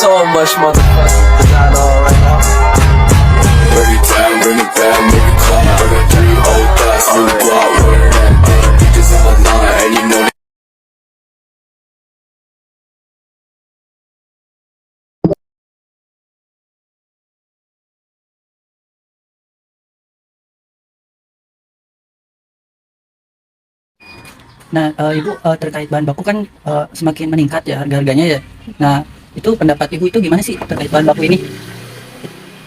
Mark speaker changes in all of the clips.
Speaker 1: so much motherfucking designer right now. Bring it down, make it clap. I got 3 old thoughts, new block, wearing that thing. Bitches in my line, and you know.
Speaker 2: Nah, Ibu, terkait bahan baku kan semakin meningkat ya harga-harganya ya. Nah, itu pendapat Ibu itu gimana sih terkait bahan baku ini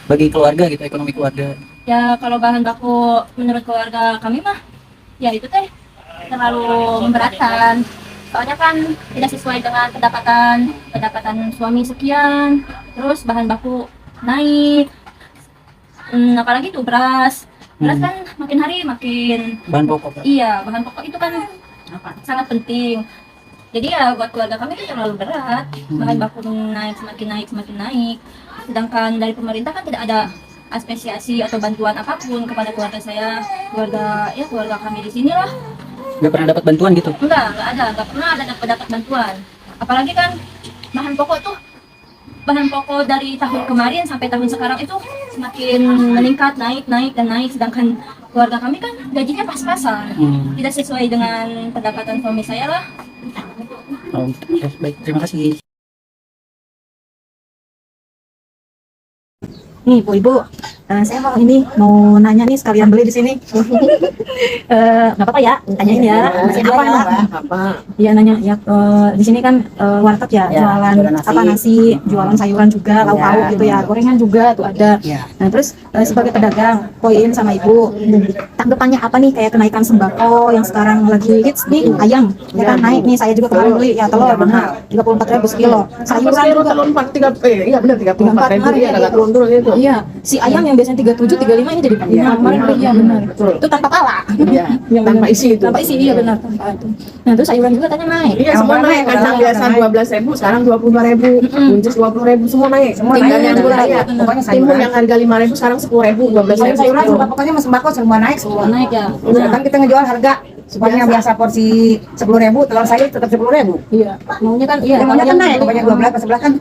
Speaker 2: bagi keluarga gitu, ekonomi keluarga?
Speaker 3: Ya kalau bahan baku menurut keluarga kami mah ya itu teh terlalu memberatkan. Soalnya kan tidak sesuai dengan pendapatan suami sekian, terus bahan baku naik. Apalagi tuh beras kan makin hari makin
Speaker 2: Bahan pokok.
Speaker 3: iya, bahan pokok itu kan sangat penting. Jadi ya buat keluarga kami itu terlalu berat. Bahan baku semakin naik. Sedangkan dari pemerintah kan tidak ada apresiasi atau bantuan apapun kepada keluarga saya, keluarga kami di sini lah.
Speaker 2: Nggak pernah dapat bantuan gitu?
Speaker 3: Enggak pernah ada dapat bantuan. Apalagi kan bahan pokok dari tahun kemarin sampai tahun sekarang itu semakin meningkat, naik, sedangkan keluarga kami kan gajinya pas-pasan, tidak sesuai dengan pendapatan suami saya lah.
Speaker 2: Oh, oke, baik, terima kasih.
Speaker 4: Nih Bu Ibu, saya mau nanya nih sekalian beli di sini. Nggak apa-apa ya, tanyain ya. Masih apa ya? Iya nanya ya. Di sini kan warteg ya, jualan nasi, jualan sayuran juga, lauk-lauk gitu ya, gorengan juga tuh ada. Nah terus sebagai pedagang, poin sama Ibu, tanggapannya apa nih kayak kenaikan sembako yang sekarang lagi hits nih, ayam, ya kan naik nih. Saya juga kemarin beli ya telur benar, 34.000 sekilo. Sayuran juga
Speaker 5: telur 34.000, iya benar 34.000 ya, agak turun itu.
Speaker 4: Iya, si ayam yang biasanya 37, 35 ini jadi 45 kemarin beli, iya benar. Itu tanpa pala.
Speaker 5: Iya, tanpa isi itu.
Speaker 4: Tanpa isi, iya benar, tanpa itu. Nah, terus sayuran juga tanya naik.
Speaker 5: Iya, semua naik. Kacang biasa 12.000, sekarang 22.000. Buncis 20.000, semua naik.
Speaker 4: Tinggal yang murah ya.
Speaker 5: Pokoknya timun yang harga 5.000 sekarang 10.000, 12.000.
Speaker 6: Sayuran juga pokoknya sembako semua naik semua.
Speaker 4: Naik ya.
Speaker 6: Kan kita ngejual harga supaya biasa porsi 10.000, telur sayur tetap 10.000.
Speaker 4: Iya. Maunya kan iya,
Speaker 6: Maunya kan naik, pokoknya 12 ke 11 kan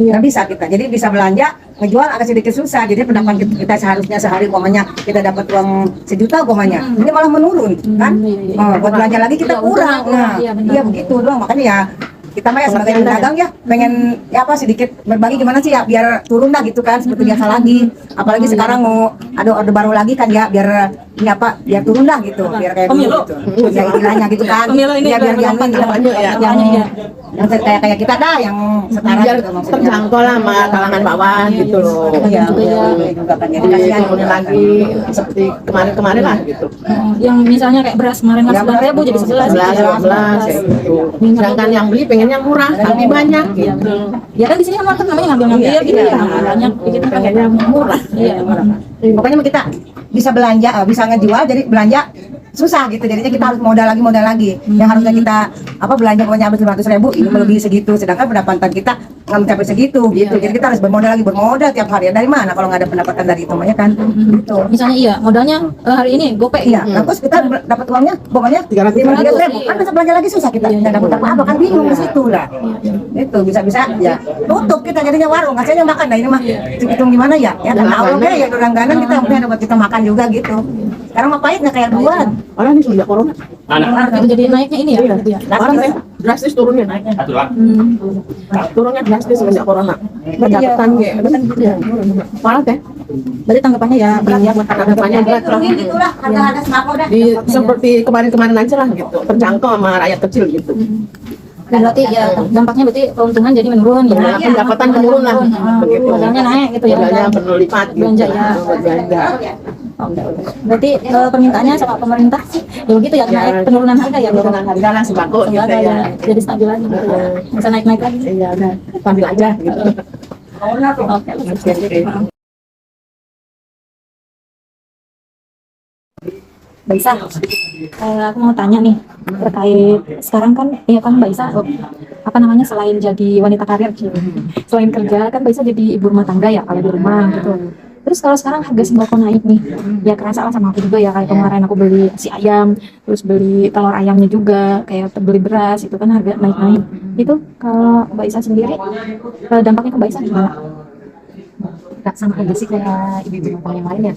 Speaker 6: nggak bisa kita. Jadi bisa belanja, ngejual agak sedikit susah. Jadi pendapatan kita seharusnya sehari umpamanya kita dapat uang 1 juta umpamanya, ini malah menurun kan. Buat belanja lagi kita kurang. Nah, iya begitu doang. Makanya ya kita mah ya sebagai pedagang ya pengen ya apa sedikit berbagi gimana sih ya biar turun lah gitu kan seperti biasa lagi. Apalagi sekarang mau ada orde baru lagi kan ya biar ini apa biar turun lah gitu biar kayak dulu gitu. Ya istilahnya gitu kan. Ya biar yang kayak kita dah yang setara
Speaker 5: biar
Speaker 6: gitu maksudnya.
Speaker 5: terjangkau lah sama kalangan bawah gitu loh.
Speaker 6: Iya juga kan jadi kasihan
Speaker 5: Turunin lagi seperti kemarin lah gitu.
Speaker 4: yang misalnya kayak beras kemarin kan 9.000 jadi
Speaker 5: 11 ya gitu. Sedangkan yang beli pengen yang murah, tapi banyak gitu.
Speaker 4: Ya kan di sini kan market namanya ngambil-ngambil gitu ya. Banyak dikit kan kayaknya murah. Iya.
Speaker 6: Pokoknya kita bisa belanja, bisa ngejual, jadi belanja susah gitu. Jadinya kita harus modal lagi. Yang harusnya kita belanja pokoknya habis 500.000, ini melebihi segitu. Sedangkan pendapatan kita nggak mencapai segitu gitu. Jadi kita harus bermodal tiap hari. Dari mana kalau nggak ada pendapatan dari itu, kan? Gitu.
Speaker 4: Misalnya iya, modalnya hari ini gopek.
Speaker 6: Iya. Terus kita dapat uangnya pokoknya 300.000. Kan bisa belanja lagi susah kita. Nggak dapat apa-apa kan bingung di situ lah. Itu bisa-bisa ya tutup kita jadinya warung. Hasilnya makan. Nah ini mah hitung gimana ya? Ya karena Allah ya langganan kita mungkin ada buat kita makan juga gitu. Sekarang mah pahit nggak kayak duluan.
Speaker 5: Orang ini sudah corona.
Speaker 4: Jadi naiknya ini ya. Gitu ya.
Speaker 5: Orang teh drastis turunnya naiknya. Turunnya drastis sejak corona. Pendapatan ya. Parah teh.
Speaker 4: Berarti tanggapannya ya berat ya buat
Speaker 5: Tanggapannya berat lah.
Speaker 6: Gitulah harga sembako dah.
Speaker 5: Seperti kemarin-kemarin aja lah gitu. Terjangkau sama rakyat kecil gitu.
Speaker 4: Dan berarti ya dampaknya berarti keuntungan jadi menurun ya.
Speaker 5: Nah, pendapatan menurun lah. Begitu.
Speaker 4: Modalnya naik gitu ya.
Speaker 5: Modalnya berlipat gitu.
Speaker 4: Belanja ya.
Speaker 5: Belanja.
Speaker 4: Berarti permintaannya sama pemerintah ya begitu ya, naik penurunan harga ya.
Speaker 5: Penurunan harga lah sembako gitu ya.
Speaker 4: Jadi stabil lagi gitu ya. Bisa naik-naik lagi.
Speaker 5: Iya, udah. Sambil aja gitu.
Speaker 4: Oke. Mbak Isa, aku mau tanya nih terkait sekarang kan, ya kan Mbak Isa, selain jadi wanita karir, selain kerja kan Mbak Isa jadi ibu rumah tangga ya kalau di rumah gitu. Terus kalau sekarang harga sembako naik nih, ya kerasa lah sama aku juga ya. Kayak kemarin aku beli si ayam, terus beli telur ayamnya juga, kayak beli beras itu kan harga naik-naik. Itu kalau Mbak Isa sendiri, dampaknya ke Mbak Isa gimana?
Speaker 7: Nggak sama aja sih kayak ibu-ibu yang lain ya.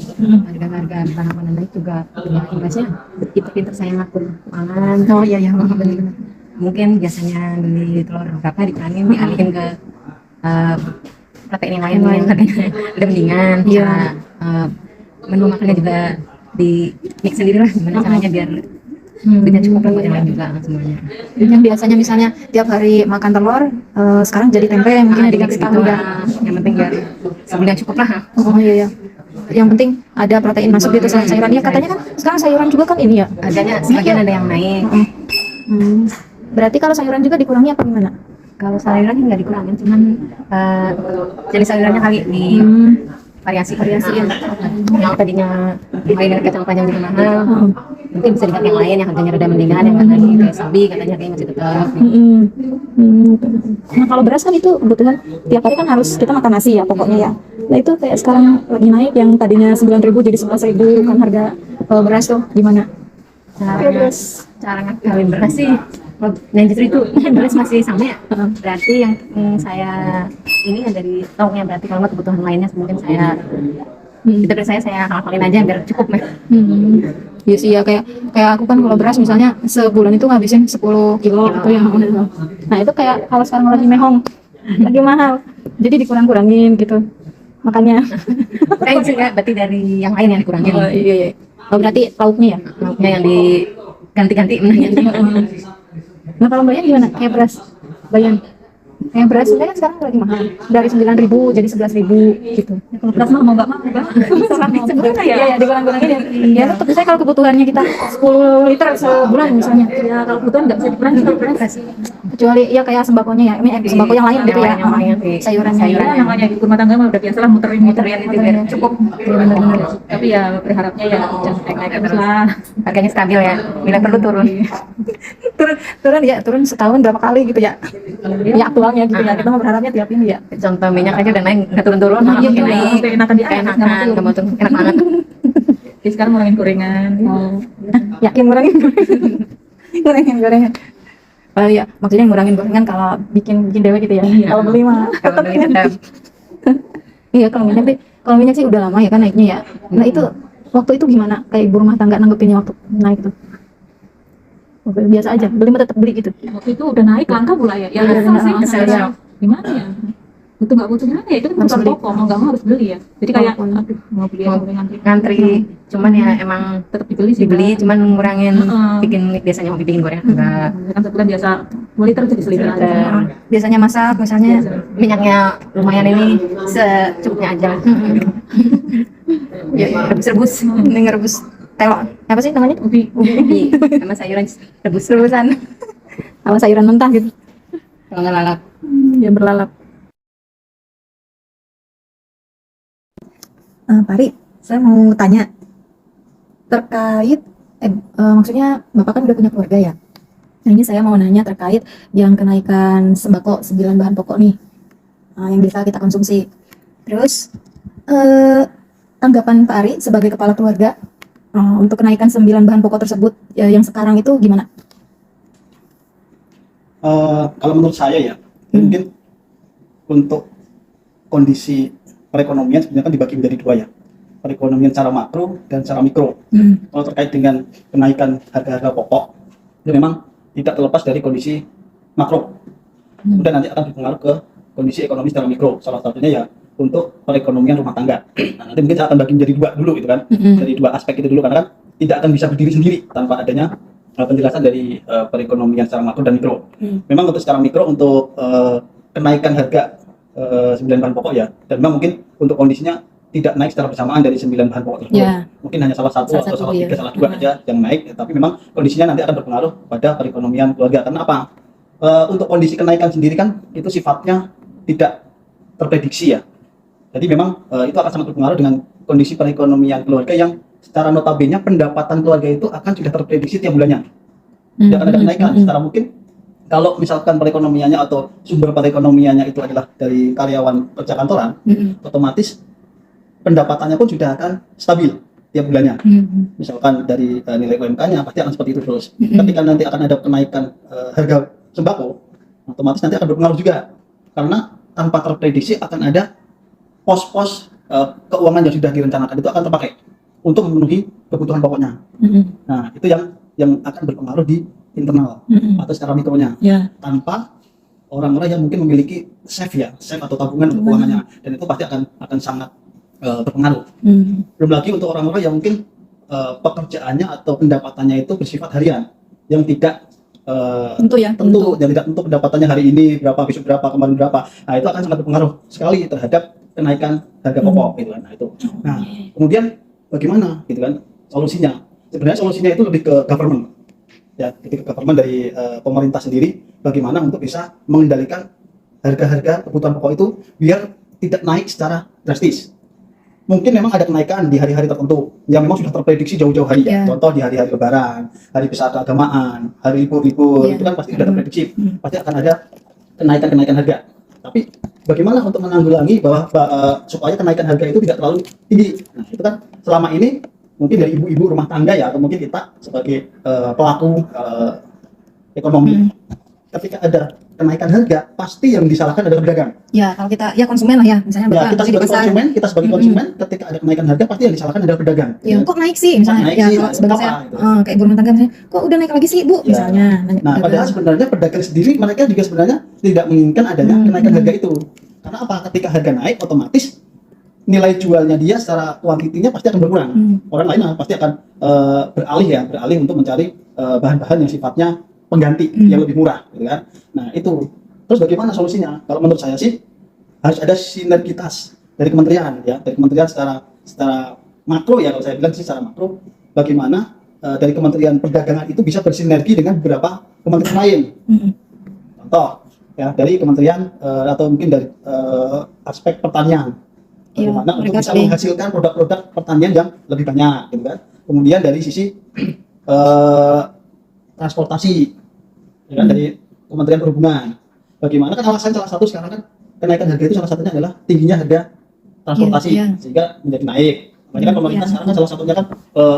Speaker 7: Harga-harga bahan makanan naik juga ya imbasnya. Pinter-pinter saya ngatur keuangan.
Speaker 4: Oh iya ya,
Speaker 7: Bener-bener. Mungkin biasanya beli telur berapa dikurangin dialihin ke protein yang lain yang harganya udah mendingan.
Speaker 4: Iya.
Speaker 7: Menu makannya juga di mix sendiri lah gimana caranya biar duitnya cukup lah buat yang lain juga semuanya.
Speaker 4: yang biasanya misalnya tiap hari makan telur, sekarang jadi tempe mungkin diganti tahu ya.
Speaker 7: Yang penting biar sebulan cukup lah.
Speaker 4: Oh iya ya. Yang penting ada protein masuk gitu selain sayuran. Ya katanya kan sekarang sayuran juga kan ini ya.
Speaker 7: Harganya sebagian ada yang naik.
Speaker 4: Berarti kalau sayuran juga dikurangi apa gimana?
Speaker 7: Kalau sayuran nggak dikurangin, cuman jenis sayurannya kali di variasi ya. Yang tadinya main kacang panjang juga mahal, mungkin bisa diganti yang lain yang harganya rada mendingan, yang harganya kayak sabi katanya harganya masih tetap.
Speaker 4: Nah kalau beras kan itu kebutuhan tiap hari kan harus kita makan nasi ya pokoknya ya. Nah itu kayak sekarang lagi naik yang tadinya 9.000 jadi 11.000 kan harga beras tuh gimana?
Speaker 7: Cara ngakalin beras sih, yang justru itu beras masih sama ya. Berarti yang saya ini yang dari lauknya, berarti kalau nggak kebutuhan lainnya mungkin saya itu dari saya ngakalin aja biar cukup ya.
Speaker 4: Iya sih ya kayak aku kan kalau beras misalnya sebulan itu ngabisin 10 kilo gitu ya. Nah itu kayak kalau sekarang lagi mehong lagi mahal jadi dikurang-kurangin gitu makanya.
Speaker 7: Kayak sih nggak, berarti dari yang lain yang dikurangin.
Speaker 4: Oh iya. Oh berarti lauknya ya?
Speaker 7: Lauknya yang diganti-ganti.
Speaker 4: Nah kalau Bayan gimana? Kayak beras Bayan? Kayak beras sebenarnya sekarang lagi mahal dari 9.000 jadi 11.000 gitu.
Speaker 3: Kalau beras mah mau nggak mau kan
Speaker 4: Sebenarnya ya dikurang-kurangin ya. Ya tetap saya kalau kebutuhannya kita 10 liter sebulan misalnya.
Speaker 3: ya kalau kebutuhan nggak bisa dikurangin beras.
Speaker 4: Kecuali ya kayak sembakonya ya. Ini sembako yang lain gitu ya.
Speaker 7: Yang lain,
Speaker 4: Sayurannya.
Speaker 3: Ya namanya di rumah tangga mah udah biasa lah muterin itu biar cukup. Tapi ya berharapnya ya jangan naik-naik terus lah.
Speaker 7: Harganya stabil ya, bila perlu turun.
Speaker 4: turun setahun berapa kali gitu ya. Ya aktualnya gitu ya. Kita mau berharapnya tiap ini ya.
Speaker 7: Contoh minyak aja udah naik, nggak turun-turun, malah
Speaker 4: Iya,
Speaker 7: makin
Speaker 4: iya.
Speaker 7: naik.
Speaker 3: Enakan di atas
Speaker 7: Nggak mau turun, enak banget.
Speaker 3: Jadi sekarang ngurangin gorengan.
Speaker 4: Yakin ngurangin gorengan. Oh iya, maksudnya ngurangin gorengan kalau bikin dewe gitu ya. Kalau beli mah.
Speaker 7: Kalau beli tetap
Speaker 4: Iya, kalau minyak sih udah lama ya kan naiknya ya. Nah itu waktu itu gimana? Kayak ibu rumah tangga nanggepinnya waktu naik itu? Waktu itu biasa aja, beli mah tetap beli gitu.
Speaker 3: Waktu itu udah naik langka pula ya. Ya
Speaker 4: Iya,
Speaker 3: kesel sih.
Speaker 7: kesel ya.
Speaker 3: Gimana ya? Itu nggak butuh gimana ya? Itu kan
Speaker 4: Harus
Speaker 3: bukan
Speaker 4: beli.
Speaker 3: pokok, mau nggak mau harus beli ya. Jadi kayak
Speaker 4: Walaupun-
Speaker 3: aduh, mau beli
Speaker 7: Mau
Speaker 3: apa ngantri.
Speaker 7: ngantri, cuman ya emang
Speaker 3: Tetap dibeli sih.
Speaker 7: dibeli, cuman ngurangin
Speaker 3: Heeh.
Speaker 7: bikin biasanya mau bikin goreng enggak.
Speaker 3: Kan sebulan biasa 2 liter jadi seliter aja.
Speaker 4: Biasanya masak misalnya
Speaker 7: Minyaknya lumayan ini secukupnya aja.
Speaker 4: ya,
Speaker 7: Rebus-rebus,
Speaker 4: ini ngerebus telur. Apa sih namanya?
Speaker 3: Ubi.
Speaker 7: sama sayuran rebus.
Speaker 4: Rebusan. Sama sayuran mentah gitu.
Speaker 7: Kalau nggak lalap.
Speaker 4: Ya berlalap. Pak Ari, saya mau tanya terkait maksudnya Bapak kan udah punya keluarga ya. Nah ini saya mau nanya terkait yang kenaikan sembako 9 bahan pokok nih yang bisa kita konsumsi. Terus tanggapan Pak Ari sebagai kepala keluarga untuk kenaikan 9 bahan pokok tersebut yang sekarang itu gimana?
Speaker 8: Kalau menurut saya ya, mungkin untuk kondisi perekonomian sebenarnya kan dibagi menjadi dua ya, perekonomian secara makro dan secara mikro. Kalau terkait dengan kenaikan harga-harga pokok, itu memang tidak terlepas dari kondisi makro. Kemudian nanti akan berpengaruh ke kondisi ekonomi secara mikro. Salah satunya ya untuk perekonomian rumah tangga. Nah, nanti mungkin saya akan bagi menjadi dua dulu gitu kan, dari dua aspek itu dulu karena kan tidak akan bisa berdiri sendiri tanpa adanya penjelasan dari perekonomian secara makro dan mikro. Memang untuk secara mikro untuk kenaikan harga 9 bahan pokok ya, dan memang mungkin untuk kondisinya tidak naik secara bersamaan dari 9 bahan pokok tersebut.
Speaker 4: Ya.
Speaker 8: Mungkin hanya salah satu atau salah
Speaker 4: ya.
Speaker 8: tiga, salah dua aja yang naik, tapi memang kondisinya nanti akan berpengaruh pada perekonomian keluarga. Karena apa? Untuk kondisi kenaikan sendiri kan itu sifatnya tidak terprediksi ya. Jadi memang itu akan sangat berpengaruh dengan kondisi perekonomian keluarga yang secara notabene pendapatan keluarga itu akan sudah terprediksi tiap bulannya. Tidak akan ada kenaikan secara mungkin. Kalau misalkan perekonomiannya atau sumber perekonomiannya itu adalah dari karyawan kerja kantoran, otomatis pendapatannya pun sudah akan stabil tiap bulannya. Misalkan dari nilai UMK-nya pasti akan seperti itu terus. Ketika nanti akan ada kenaikan harga sembako, otomatis nanti akan berpengaruh juga, karena tanpa terprediksi akan ada pos-pos keuangan yang sudah direncanakan itu akan terpakai untuk memenuhi kebutuhan pokoknya. Nah, itu yang akan berpengaruh di internal atau secara mikronya, tanpa orang-orang yang mungkin memiliki save atau tabungan untuk keuangannya, dan itu pasti akan sangat berpengaruh. Belum lagi untuk orang-orang yang mungkin pekerjaannya atau pendapatannya itu bersifat harian, yang tidak tentu, yang tidak tentu pendapatannya hari ini berapa, besok berapa, kemarin berapa. Nah, itu akan sangat berpengaruh sekali terhadap kenaikan harga pokok gitu kan. Nah, itu. Nah, kemudian bagaimana gitu kan solusinya? Sebenarnya solusinya itu lebih ke government. Ya, lebih ke government dari pemerintah sendiri, bagaimana untuk bisa mengendalikan harga-harga kebutuhan pokok itu biar tidak naik secara drastis. Mungkin memang ada kenaikan di hari-hari tertentu yang memang sudah terprediksi jauh-jauh hari. Contoh di hari-hari lebaran, hari besar keagamaan, hari libur-libur, itu kan pasti sudah terprediksi, pasti akan ada kenaikan harga. Tapi bagaimana untuk menanggulangi bahwa supaya kenaikan harga itu tidak terlalu tinggi? Nah, itu kan selama ini mungkin dari ibu-ibu rumah tangga ya, atau mungkin kita sebagai pelaku ekonomi, ketika ada kenaikan harga, pasti yang disalahkan adalah pedagang.
Speaker 4: Ya, kalau kita konsumen lah ya, misalnya
Speaker 8: kita sebagai konsumen, ketika ada kenaikan harga pasti yang disalahkan adalah pedagang.
Speaker 4: Ya, kok naik sih misalnya? Kalau sebagai saya, kayak ibu rumah tangga misalnya, kok udah naik lagi sih Bu, misalnya.
Speaker 8: Nah, padahal sebenarnya pedagang sendiri mereka juga sebenarnya tidak menginginkan adanya kenaikan harga itu. Karena apa? Ketika harga naik, otomatis nilai jualnya dia secara kuantitinya pasti akan berkurang. Orang lain pasti akan beralih untuk mencari bahan-bahan yang sifatnya pengganti yang lebih murah, gitu kan. Nah, itu. Terus bagaimana solusinya? Kalau menurut saya sih harus ada sinergitas dari kementerian ya, dari kementerian secara makro ya, kalau saya bilang sih secara makro, bagaimana dari Kementerian Perdagangan itu bisa bersinergi dengan beberapa kementerian lain. Contoh ya, dari kementerian atau mungkin dari aspek pertanian. Bagaimana untuk bisa menghasilkan produk-produk pertanian yang lebih banyak, gitu kan. Kemudian dari sisi transportasi, ya kan, dari Kementerian Perhubungan. Bagaimana kan alasan salah satu sekarang kan kenaikan harga itu salah satunya adalah tingginya harga transportasi, sehingga menjadi naik. Makanya kan pemerintah sekarang kan salah satunya kan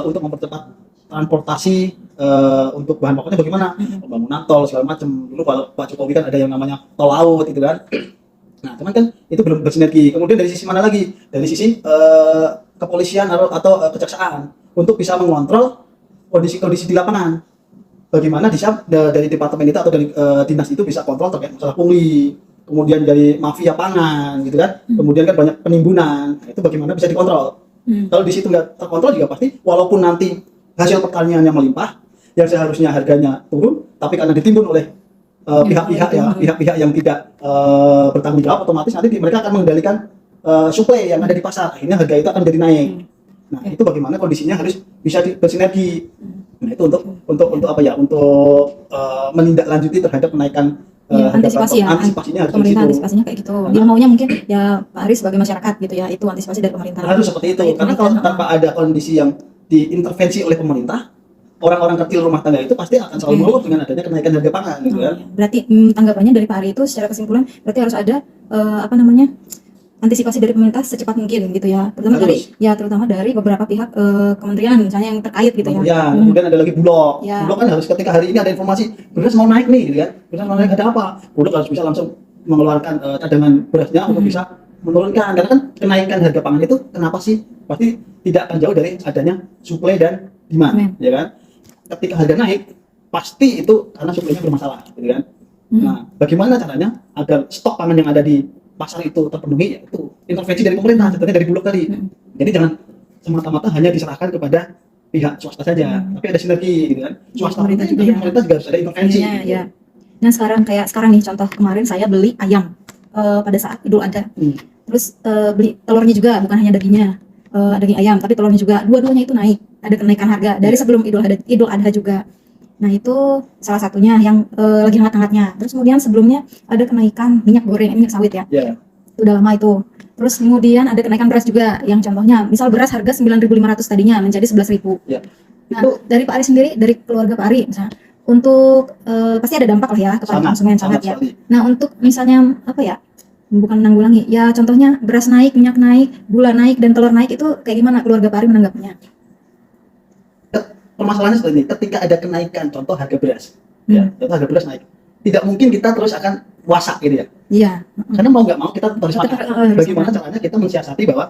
Speaker 8: untuk mempercepat transportasi untuk bahan pokoknya bagaimana, pembangunan tol segala macam. Dulu kalau Pak Jokowi kan ada yang namanya tol laut gitu kan. Nah, cuman kan itu belum bersinergi. Kemudian dari sisi mana lagi? Dari sisi kepolisian atau kejaksaan untuk bisa mengontrol kondisi-kondisi di lapangan. Bagaimana dari departemen itu atau dari dinas itu bisa kontrol terkait masalah pungli, kemudian dari mafia pangan gitu kan, kemudian kan banyak penimbunan. Nah, itu bagaimana bisa dikontrol. Kalau di situ nggak terkontrol juga pasti walaupun nanti hasil pertaniannya melimpah yang seharusnya harganya turun, tapi karena ditimbun oleh pihak-pihak yang tidak bertanggung jawab, otomatis nanti mereka akan mengendalikan suplai yang ada di pasar, akhirnya harga itu akan jadi naik. Nah, itu bagaimana kondisinya harus bisa bersinergi. Nah, itu untuk apa ya? Untuk menindaklanjuti terhadap kenaikan antisipasinya
Speaker 4: pemerintah antisipasinya kayak gitu. Dia maunya mungkin ya Pak Aris sebagai masyarakat gitu ya, itu antisipasi dari pemerintah.
Speaker 8: Harus seperti itu. Karena kalau tanpa ada kondisi yang diintervensi oleh pemerintah, orang-orang kecil rumah tangga itu pasti akan selalu mengeluh dengan adanya kenaikan harga pangan gitu kan.
Speaker 4: Berarti tanggapannya dari Pak Ari itu secara kesimpulan berarti harus ada antisipasi dari pemerintah secepat mungkin gitu ya, terutama dari beberapa pihak kementerian misalnya yang terkait gitu ya.
Speaker 8: Kemudian ada lagi Bulog. Bulog kan harus ketika hari ini ada informasi beras mau naik nih gitu kan, beras mau naik ada apa, Bulog harus bisa langsung mengeluarkan cadangan berasnya untuk bisa menurunkan, karena kan kenaikan harga pangan itu kenapa sih pasti tidak akan jauh dari adanya supply dan demand, ya kan. Ketika harga naik pasti itu karena suplainya bermasalah gitu kan. Nah, bagaimana caranya agar stok pangan yang ada di pasar itu terpenuhi, yaitu intervensi dari pemerintah, contohnya dari Bulog tadi. Jadi jangan semata-mata hanya diserahkan kepada pihak swasta saja, tapi ada sinergi gitu kan. Swasta pemerintah juga harus ada intervensi.
Speaker 4: Nah, sekarang nih contoh kemarin saya beli ayam pada saat Idul Adha. Terus beli telurnya juga, bukan hanya dagingnya. Daging ayam, tapi telurnya juga, dua-duanya itu naik. Ada kenaikan harga dari sebelum Idul Adha juga. Nah, itu salah satunya yang lagi hangat-hangatnya. Terus kemudian sebelumnya ada kenaikan minyak goreng, minyak sawit ya. Itu udah lama itu. Terus kemudian ada kenaikan beras juga, yang contohnya misal beras harga 9.500 tadinya menjadi 11.000. Nah, dari Pak Ari sendiri, dari keluarga Pak Ari misalnya, untuk pasti ada dampak lah ya kepada konsumen sangat ya. Nah, untuk misalnya bukan menanggulangi. Ya contohnya beras naik, minyak naik, gula naik, dan telur naik itu kayak gimana keluarga Pak Ari menanggapnya?
Speaker 8: Permasalahannya seperti ini, ketika ada kenaikan contoh harga beras, ya, contoh harga beras naik, tidak mungkin kita terus akan wasak gitu ya.
Speaker 4: Iya.
Speaker 8: Karena mau nggak mau kita tetap harus makan.
Speaker 4: harus
Speaker 8: Bagaimana
Speaker 4: makan.
Speaker 8: caranya kita mensiasati bahwa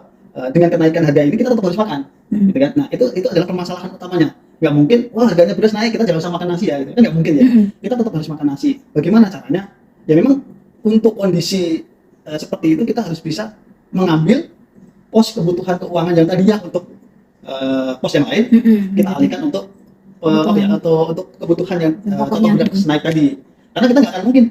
Speaker 8: dengan kenaikan harga ini kita tetap harus makan, gitu kan? Nah itu adalah permasalahan utamanya. Nggak mungkin, wah harganya beras naik kita jangan usah makan nasi ya, gitu kan nggak mungkin ya. Kita tetap harus makan nasi. Bagaimana caranya? Ya memang untuk kondisi seperti itu kita harus bisa mengambil pos kebutuhan keuangan yang tadinya untuk pos yang lain kita alihkan untuk untuk kebutuhan yang contoh beras naik tadi. Karena kita nggak akan mungkin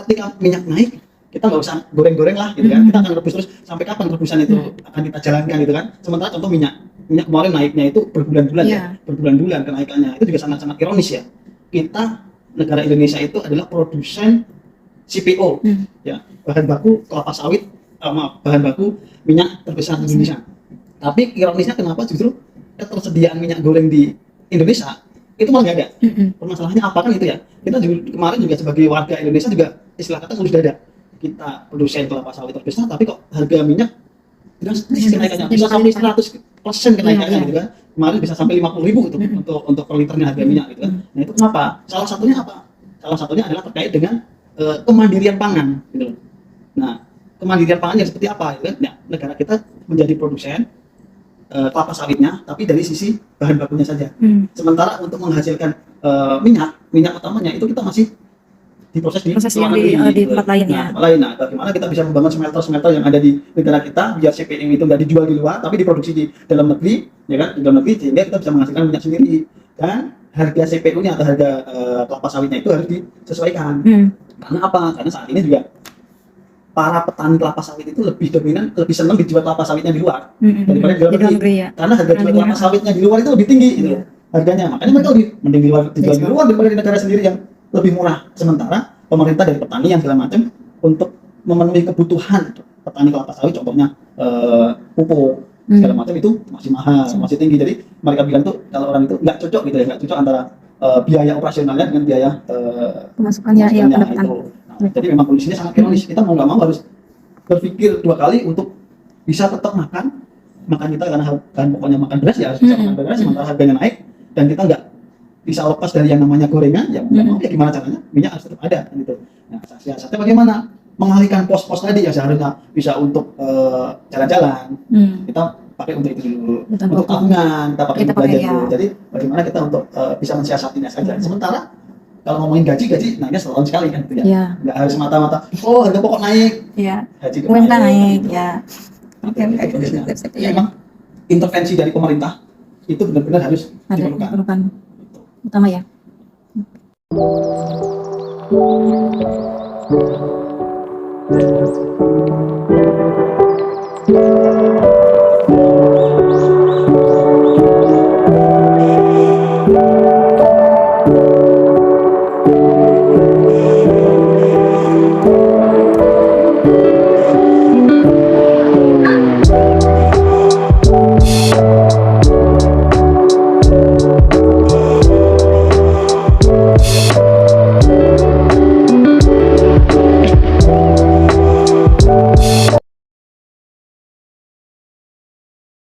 Speaker 8: ketika minyak naik kita nggak usah goreng-goreng lah gitu kan, kita akan rebus terus sampai kapan rebusan itu akan kita jalankan gitu kan. Sementara contoh minyak kemarin naiknya itu berbulan-bulan ya, berbulan-bulan kenaikannya itu juga sangat-sangat ironis ya. Kita negara Indonesia itu adalah produsen CPO ya, bahan baku kelapa sawit, bahan baku minyak terbesar di Indonesia. Tapi ironisnya kenapa justru ketersediaan minyak goreng di Indonesia itu malah nggak ada. Permasalahannya apa kan itu ya? Kita juga, kemarin juga sebagai warga Indonesia juga istilah kata ngurus dada. Kita produsen kelapa sawit terbesar, tapi kok harga minyak drastis kenaikannya bisa sampai 100% kenaikannya gitu kan? Kemarin bisa sampai 50.000 untuk per liternya harga minyak gitu kan? Nah itu kenapa? Salah satunya apa? Salah satunya adalah terkait dengan kemandirian pangan gitu. Nah kemandirian pangan yang seperti apa? Gitu kan? Nah, negara kita menjadi produsen kelapa sawitnya, tapi dari sisi bahan bakunya saja. Sementara untuk menghasilkan minyak utamanya itu kita masih diproses di luar negeri,
Speaker 4: di tempat lain ya.
Speaker 8: Nah, bagaimana kita bisa membangun smelter yang ada di negara kita biar CPO itu nggak dijual di luar, tapi diproduksi di dalam negeri, ya kan? Di dalam negeri sehingga kita bisa menghasilkan minyak sendiri dan harga CPO-nya atau harga kelapa sawitnya itu harus disesuaikan. Karena apa? Karena saat ini juga para petani kelapa sawit itu lebih dominan, lebih senang dijual kelapa sawitnya di luar daripada di dalam negeri. Ya. Karena harga jual kelapa sawitnya di luar itu lebih tinggi gitu harganya. Makanya mereka lebih mending dijual di luar daripada di negara sendiri yang lebih murah. Sementara pemerintah dari petani yang segala macam untuk memenuhi kebutuhan petani kelapa sawit, contohnya pupuk segala macam itu masih mahal, masih tinggi. Jadi mereka bilang tuh kalau orang itu nggak cocok gitu ya, nggak cocok antara biaya operasionalnya dengan biaya
Speaker 4: pemasukannya ya, pendapatan.
Speaker 8: Nah, jadi memang kondisinya sangat ironis. Kita mau nggak mau harus berpikir 2 kali untuk bisa tetap makan kita karena kan pokoknya makan beras ya harus bisa makan beras, sementara harganya naik dan kita nggak bisa lepas dari yang namanya gorengan ya nggak mau ya gimana caranya minyak harus tetap ada gitu. Nah siasatnya bagaimana mengalihkan pos-pos tadi ya seharusnya bisa untuk jalan-jalan kita pakai untuk itu dulu, untuk tabungan kita pakai untuk belanja dulu. Jadi bagaimana kita untuk bisa mensiasatinya saja. Sementara kalau ngomongin gaji naiknya setahun sekali kan gitu ya. Nggak harus mata-mata oh harga pokok naik, gaji
Speaker 4: UMK naik ya. Oke.
Speaker 8: Ya emang intervensi dari pemerintah itu benar-benar harus diperlukan.
Speaker 4: Utama ya.